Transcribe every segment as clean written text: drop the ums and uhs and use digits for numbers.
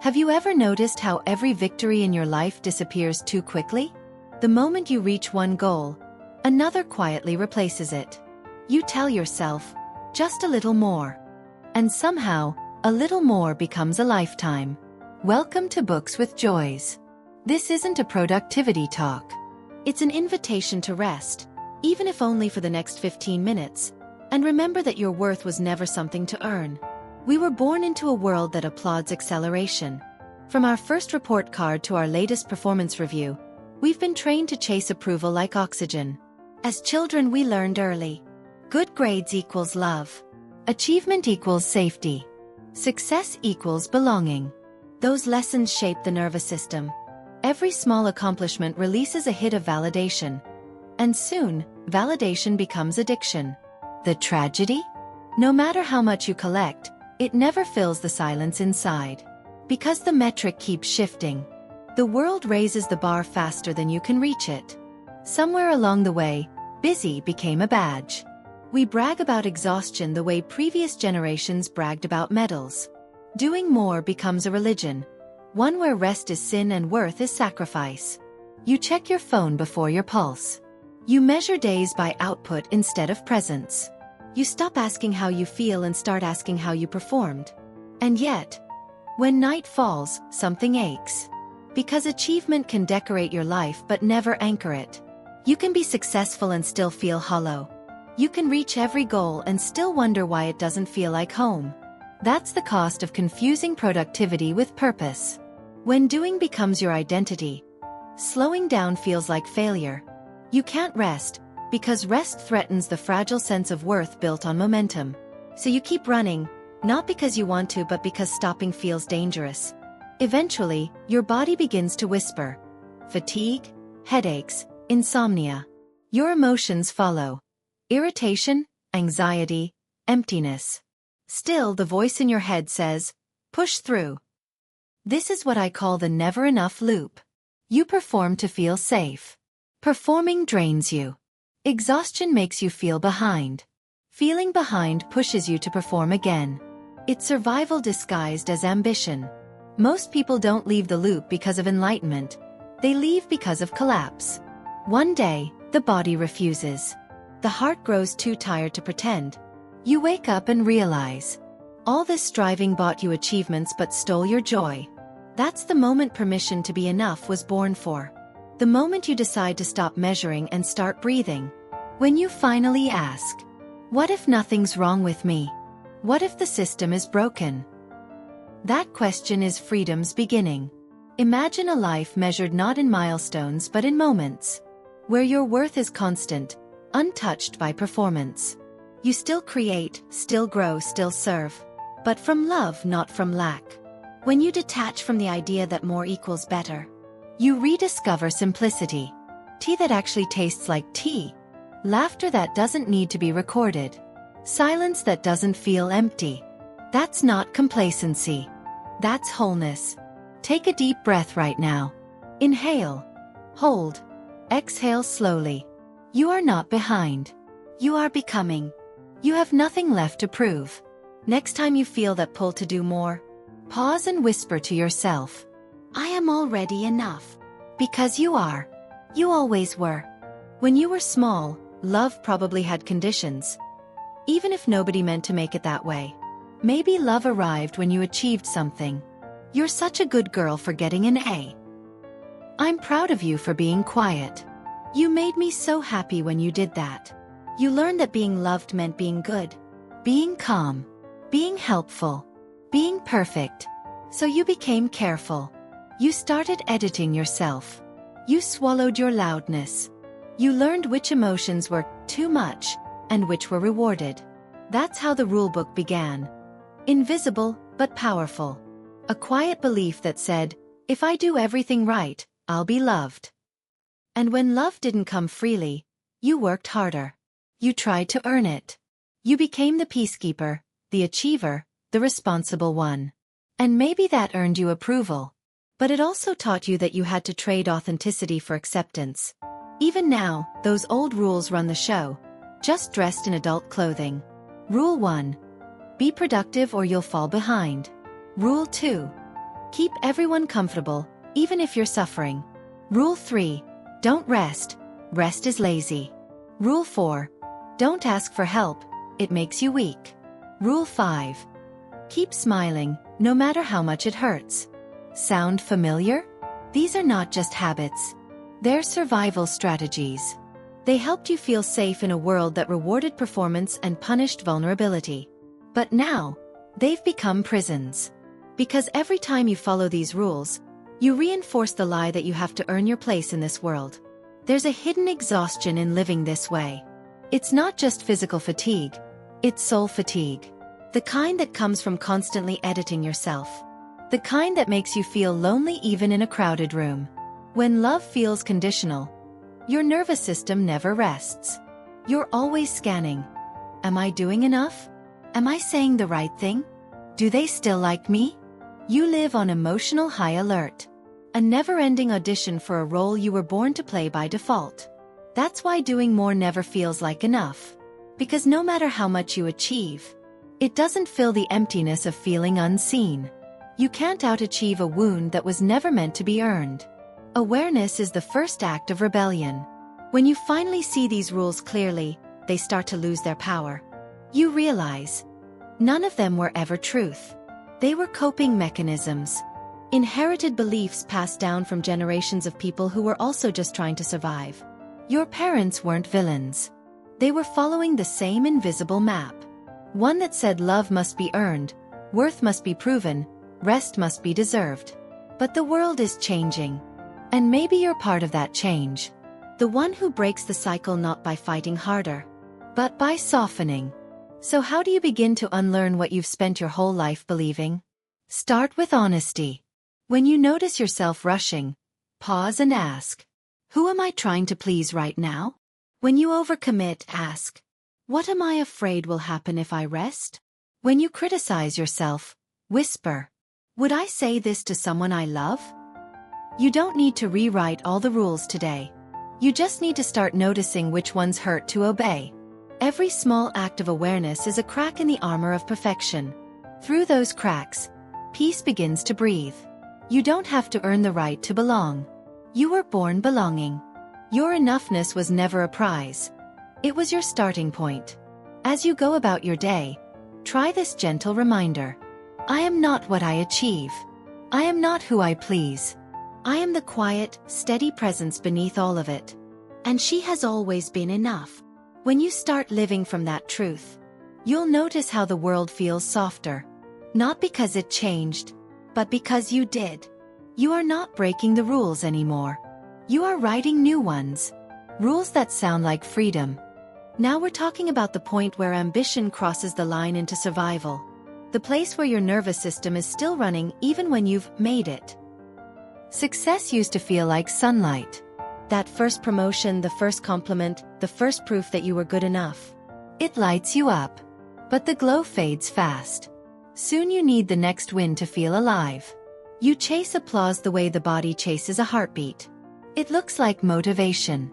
Have you ever noticed how every victory in your life disappears too quickly? The moment you reach one goal, another quietly replaces it. You tell yourself, just a little more. And somehow, a little more becomes a lifetime. Welcome to Books with Joys. This isn't a productivity talk. It's an invitation to rest, even if only for the next 15 minutes. And remember that your worth was never something to earn. We were born into a world that applauds acceleration. From our first report card to our latest performance review, we've been trained to chase approval like oxygen. As children, we learned early. Good grades equals love. Achievement equals safety. Success equals belonging. Those lessons shape the nervous system. Every small accomplishment releases a hit of validation. And soon, validation becomes addiction. The tragedy? No matter how much you collect, it never fills the silence inside. Because the metric keeps shifting. The world raises the bar faster than you can reach it. Somewhere along the way, busy became a badge. We brag about exhaustion the way previous generations bragged about medals. Doing more becomes a religion. One where rest is sin and worth is sacrifice. You check your phone before your pulse. You measure days by output instead of presence. You stop asking how you feel and start asking how you performed. And yet, when night falls, something aches. Because achievement can decorate your life but never anchor it. You can be successful and still feel hollow. You can reach every goal and still wonder why it doesn't feel like home. That's the cost of confusing productivity with purpose. When doing becomes your identity, slowing down feels like failure. You can't rest, because rest threatens the fragile sense of worth built on momentum. So you keep running, not because you want to but because stopping feels dangerous. Eventually, your body begins to whisper. Fatigue, headaches, insomnia. Your emotions follow. Irritation, anxiety, emptiness. Still, the voice in your head says, push through. This is what I call the never enough loop. You perform to feel safe. Performing drains you. Exhaustion makes you feel behind. Feeling behind pushes you to perform again. It's survival disguised as ambition. Most people don't leave the loop because of enlightenment. They leave because of collapse. One day, the body refuses. The heart grows too tired to pretend. You wake up and realize. All this striving bought you achievements but stole your joy. That's the moment permission to be enough was born for. The moment you decide to stop measuring and start breathing. When you finally ask, what if nothing's wrong with me? What if the system is broken? That question is freedom's beginning. Imagine a life measured not in milestones but in moments. Where your worth is constant, untouched by performance. You still create, still grow, still serve. But from love, not from lack. When you detach from the idea that more equals better. You rediscover simplicity. Tea that actually tastes like tea. Laughter that doesn't need to be recorded. Silence that doesn't feel empty. That's not complacency. That's wholeness. Take a deep breath right now. Inhale. Hold. Exhale slowly. You are not behind. You are becoming. You have nothing left to prove. Next time you feel that pull to do more, pause and whisper to yourself. I am already enough. Because you are. You always were. When you were small, love probably had conditions. Even if nobody meant to make it that way. Maybe love arrived when you achieved something. You're such a good girl for getting an A. I'm proud of you for being quiet. You made me so happy when you did that. You learned that being loved meant being good. Being calm. Being helpful. Being perfect. So you became careful. You started editing yourself. You swallowed your loudness. You learned which emotions were too much, and which were rewarded. That's how the rulebook began. Invisible, but powerful. A quiet belief that said, if I do everything right, I'll be loved. And when love didn't come freely, you worked harder. You tried to earn it. You became the peacekeeper, the achiever, the responsible one. And maybe that earned you approval. But it also taught you that you had to trade authenticity for acceptance. Even now, those old rules run the show, just dressed in adult clothing. Rule 1. Be productive or you'll fall behind. Rule 2. Keep everyone comfortable, even if you're suffering. Rule 3. Don't rest. Rest is lazy. Rule 4. Don't ask for help. It makes you weak. Rule 5. Keep smiling, no matter how much it hurts. Sound familiar? These are not just habits. They're survival strategies. They helped you feel safe in a world that rewarded performance and punished vulnerability. But now, they've become prisons. Because every time you follow these rules, you reinforce the lie that you have to earn your place in this world. There's a hidden exhaustion in living this way. It's not just physical fatigue, it's soul fatigue. The kind that comes from constantly editing yourself. The kind that makes you feel lonely even in a crowded room. When love feels conditional, your nervous system never rests. You're always scanning. Am I doing enough? Am I saying the right thing? Do they still like me? You live on emotional high alert. A never-ending audition for a role you were born to play by default. That's why doing more never feels like enough. Because no matter how much you achieve, it doesn't fill the emptiness of feeling unseen. You can't out-achieve a wound that was never meant to be earned. Awareness is the first act of rebellion. When you finally see these rules clearly, they start to lose their power. You realize, none of them were ever truth. They were coping mechanisms. Inherited beliefs passed down from generations of people who were also just trying to survive. Your parents weren't villains. They were following the same invisible map. One that said love must be earned, worth must be proven, rest must be deserved. But the world is changing. And maybe you're part of that change. The one who breaks the cycle not by fighting harder, but by softening. So how do you begin to unlearn what you've spent your whole life believing? Start with honesty. When you notice yourself rushing, pause and ask, who am I trying to please right now? When you overcommit, ask, what am I afraid will happen if I rest? When you criticize yourself, whisper, would I say this to someone I love? You don't need to rewrite all the rules today. You just need to start noticing which ones hurt to obey. Every small act of awareness is a crack in the armor of perfection. Through those cracks, peace begins to breathe. You don't have to earn the right to belong. You were born belonging. Your enoughness was never a prize. It was your starting point. As you go about your day, try this gentle reminder. I am not what I achieve. I am not who I please. I am the quiet, steady presence beneath all of it. And she has always been enough. When you start living from that truth, you'll notice how the world feels softer. Not because it changed, but because you did. You are not breaking the rules anymore. You are writing new ones. Rules that sound like freedom. Now we're talking about the point where ambition crosses the line into survival. The place where your nervous system is still running even when you've made it. Success used to feel like sunlight. That first promotion, the first compliment, the first proof that you were good enough. It lights you up. But the glow fades fast. Soon you need the next win to feel alive. You chase applause the way the body chases a heartbeat. It looks like motivation.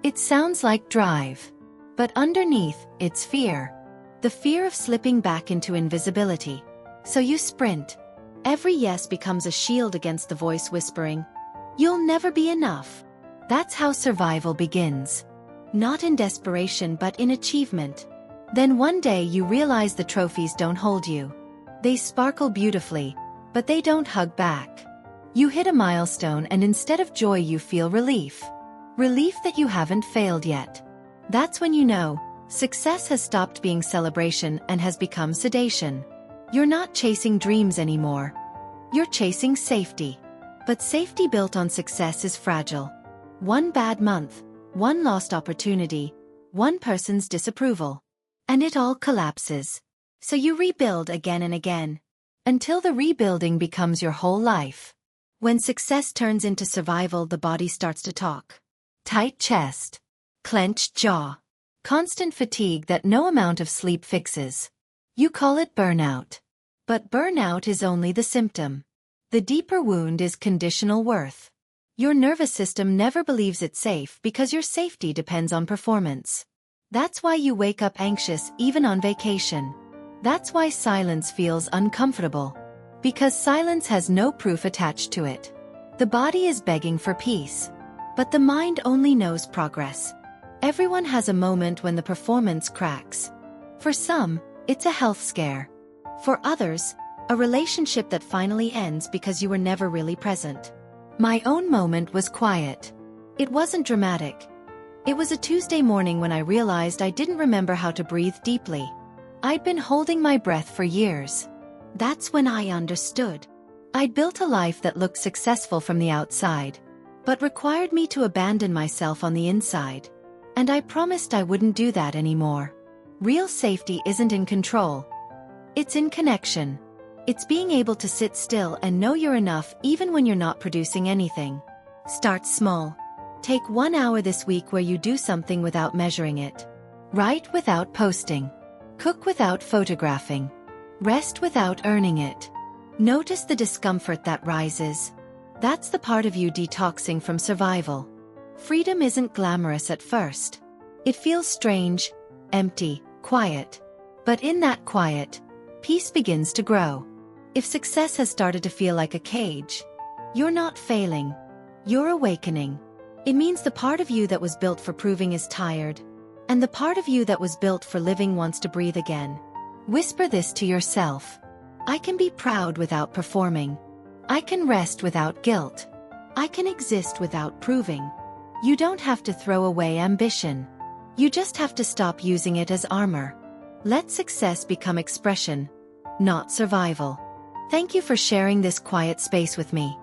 It sounds like drive. But underneath, it's fear. The fear of slipping back into invisibility. So you sprint. Every yes becomes a shield against the voice whispering, you'll never be enough. That's how survival begins. Not in desperation but in achievement. Then one day you realize the trophies don't hold you. They sparkle beautifully, but they don't hug back. You hit a milestone and instead of joy you feel relief. Relief that you haven't failed yet. That's when you know, success has stopped being celebration and has become sedation. You're not chasing dreams anymore. You're chasing safety. But safety built on success is fragile. One bad month, one lost opportunity, one person's disapproval. And it all collapses. So you rebuild again and again. Until the rebuilding becomes your whole life. When success turns into survival, the body starts to talk. Tight chest. Clenched jaw. Constant fatigue that no amount of sleep fixes. You call it burnout. But burnout is only the symptom. The deeper wound is conditional worth. Your nervous system never believes it's safe because your safety depends on performance. That's why you wake up anxious even on vacation. That's why silence feels uncomfortable. Because silence has no proof attached to it. The body is begging for peace. But the mind only knows progress. Everyone has a moment when the performance cracks. For some, it's a health scare. For others, a relationship that finally ends because you were never really present. My own moment was quiet. It wasn't dramatic. It was a Tuesday morning when I realized I didn't remember how to breathe deeply. I'd been holding my breath for years. That's when I understood. I'd built a life that looked successful from the outside, but required me to abandon myself on the inside. And I promised I wouldn't do that anymore. Real safety isn't in control. It's in connection. It's being able to sit still and know you're enough even when you're not producing anything. Start small. Take 1 hour this week where you do something without measuring it. Write without posting. Cook without photographing. Rest without earning it. Notice the discomfort that rises. That's the part of you detoxing from survival. Freedom isn't glamorous at first. It feels strange, empty, quiet. But in that quiet, peace begins to grow. If success has started to feel like a cage, you're not failing. You're awakening. It means the part of you that was built for proving is tired, and the part of you that was built for living wants to breathe again. Whisper this to yourself. I can be proud without performing. I can rest without guilt. I can exist without proving. You don't have to throw away ambition. You just have to stop using it as armor. Let success become expression, not survival. Thank you for sharing this quiet space with me.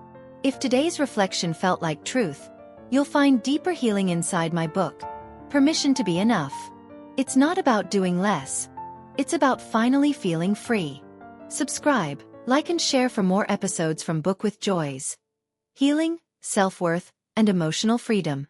If today's reflection felt like truth, you'll find deeper healing inside my book, Permission to Be Enough. It's not about doing less. It's about finally feeling free. Subscribe, like and share for more episodes from Book with Joys. Healing, self-worth, and emotional freedom.